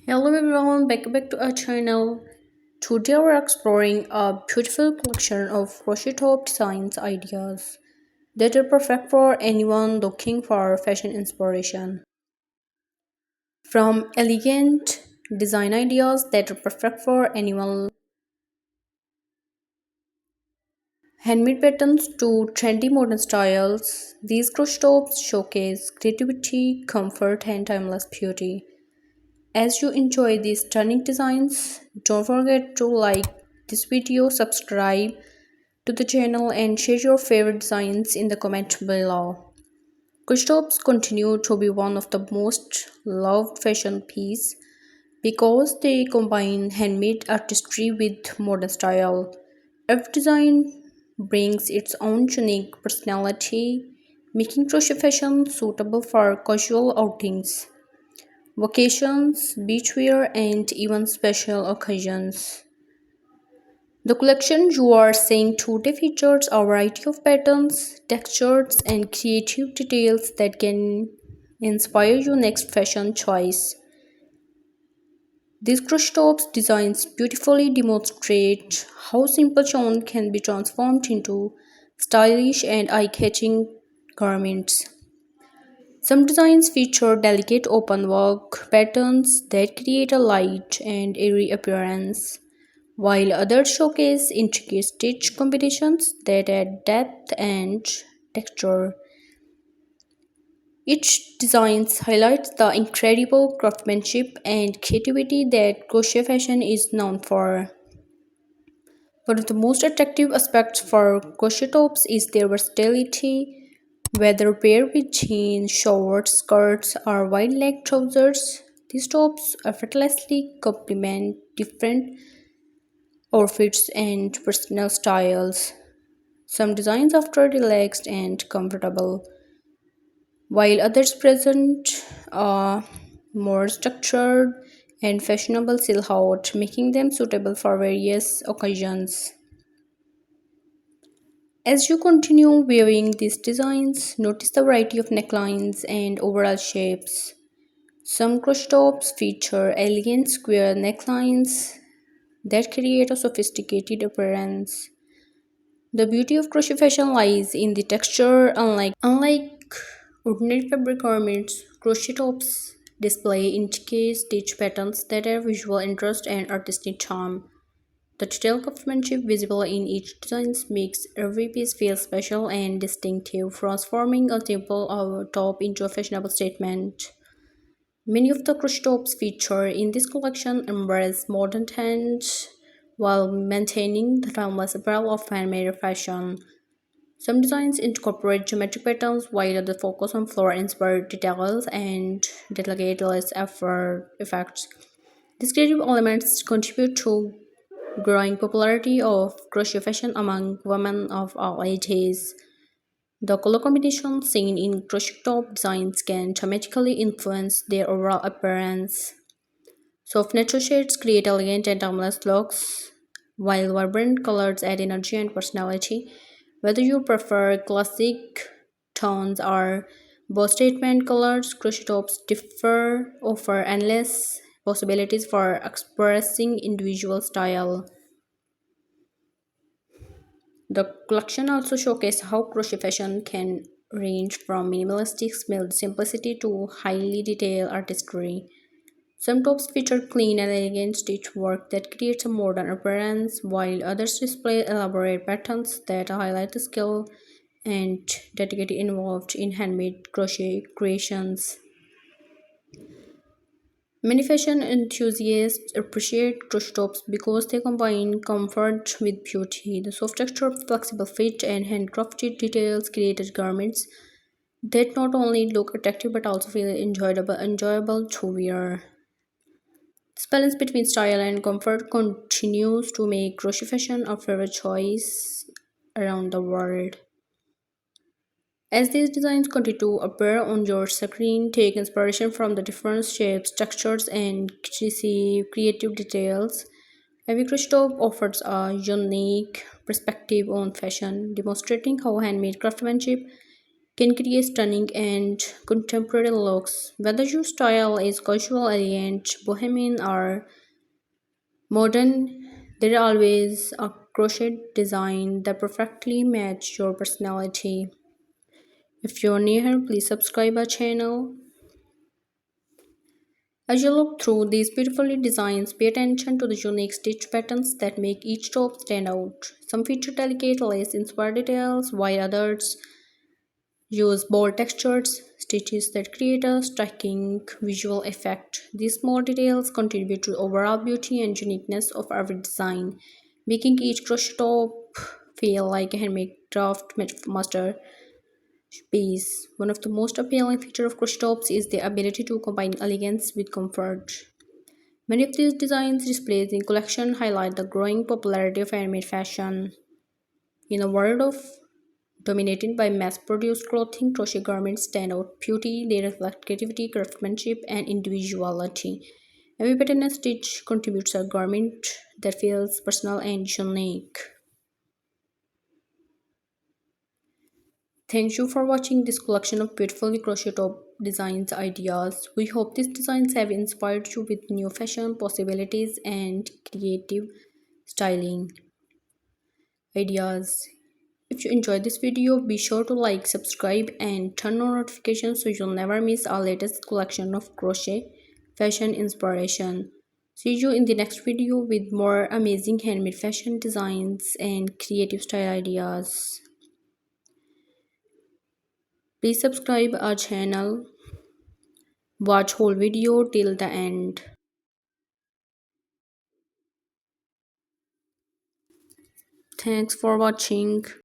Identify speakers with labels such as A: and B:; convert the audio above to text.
A: Hello everyone, back to our channel. Today we're exploring a beautiful collection of crochet top designs ideas that are perfect for anyone looking for fashion inspiration. From elegant design ideas that are perfect for anyone, handmade patterns to trendy modern styles, these crochet tops showcase creativity, comfort, and timeless beauty. As you enjoy these stunning designs, don't forget to like this video, subscribe to the channel and share your favorite designs in the comment below. Crochet tops continue to be one of the most loved fashion pieces because they combine handmade artistry with modern style. Every design brings its own unique personality, making crochet fashion suitable for casual outings, vacations, beach wear, and even special occasions. The collection you are seeing today features a variety of patterns, textures, and creative details that can inspire your next fashion choice. These crochet tops designs beautifully demonstrate how simple yarn can be transformed into stylish and eye-catching garments. Some designs feature delicate openwork patterns that create a light and airy appearance, while others showcase intricate stitch combinations that add depth and texture. Each design highlights the incredible craftsmanship and creativity that crochet fashion is known for. One of the most attractive aspects for crochet tops is their versatility. Whether paired with jeans, shorts, skirts, or wide leg trousers, these tops effortlessly complement different outfits and personal styles. Some designs are relaxed and comfortable, while others present a more structured and fashionable silhouette, making them suitable for various occasions. As you continue wearing these designs, notice the variety of necklines and overall shapes. Some crochet tops feature elegant square necklines that create a sophisticated appearance. The beauty of crochet fashion lies in the texture. Unlike ordinary fabric garments, crochet tops display intricate stitch patterns that add visual interest and artistic charm. The detailed craftsmanship visible in each design makes every piece feel special and distinctive, transforming a simple top into a fashionable statement. Many of the crochet tops featured in this collection embrace modern trends while maintaining the timeless appeal of handmade fashion. Some designs incorporate geometric patterns, while others focus on floral-inspired details and delicate lace effects. These creative elements contribute to growing popularity of crochet fashion among women of all ages. The color combinations seen in crochet top designs can dramatically influence their overall appearance. Soft natural shades create elegant and timeless looks, while vibrant colors add energy and personality. Whether you prefer classic tones or bold statement colors, crochet tops offer endless possibilities for expressing individual style. The collection also showcases how crochet fashion can range from minimalistic simplicity to highly detailed artistry. Some tops feature clean and elegant stitch work that creates a modern appearance, while others display elaborate patterns that highlight the skill and dedication involved in handmade crochet creations. Many fashion enthusiasts appreciate crochet tops because they combine comfort with beauty. The soft texture, flexible fit, and handcrafted details created garments that not only look attractive but also feel enjoyable to wear. This balance between style and comfort continues to make crochet fashion a favorite choice around the world. As these designs continue to appear on your screen, take inspiration from the different shapes, textures, and creative details. Every crochet top offers a unique perspective on fashion, demonstrating how handmade craftsmanship can create stunning and contemporary looks. Whether your style is casual, elegant, bohemian, or modern, there is always a crochet design that perfectly match your personality. If you're new here, please subscribe our channel. As you look through these beautifully designs, pay attention to the unique stitch patterns that make each top stand out. Some feature delicate lace-inspired details, while others use bold textures, stitches that create a striking visual effect. These small details contribute to the overall beauty and uniqueness of every design, making each crochet top feel like a handmade craft masterpiece. One of the most appealing features of crochet tops is the ability to combine elegance with comfort. Many of these designs displayed in collection highlight the growing popularity of handmade fashion. In a world of dominated by mass-produced clothing, crochet garments stand out beauty. They reflect creativity, craftsmanship, and individuality. Every pattern and stitch contributes to a garment that feels personal and unique. Thank you for watching this collection of beautifully crochet top designs ideas. We hope these designs have inspired you with new fashion possibilities and creative styling ideas. If you enjoyed this video, be sure to like, subscribe, and turn on notifications so you'll never miss our latest collection of crochet fashion inspiration. See you in the next video with more amazing handmade fashion designs and creative style ideas. Please subscribe our channel. Watch whole video till the end. Thanks for watching.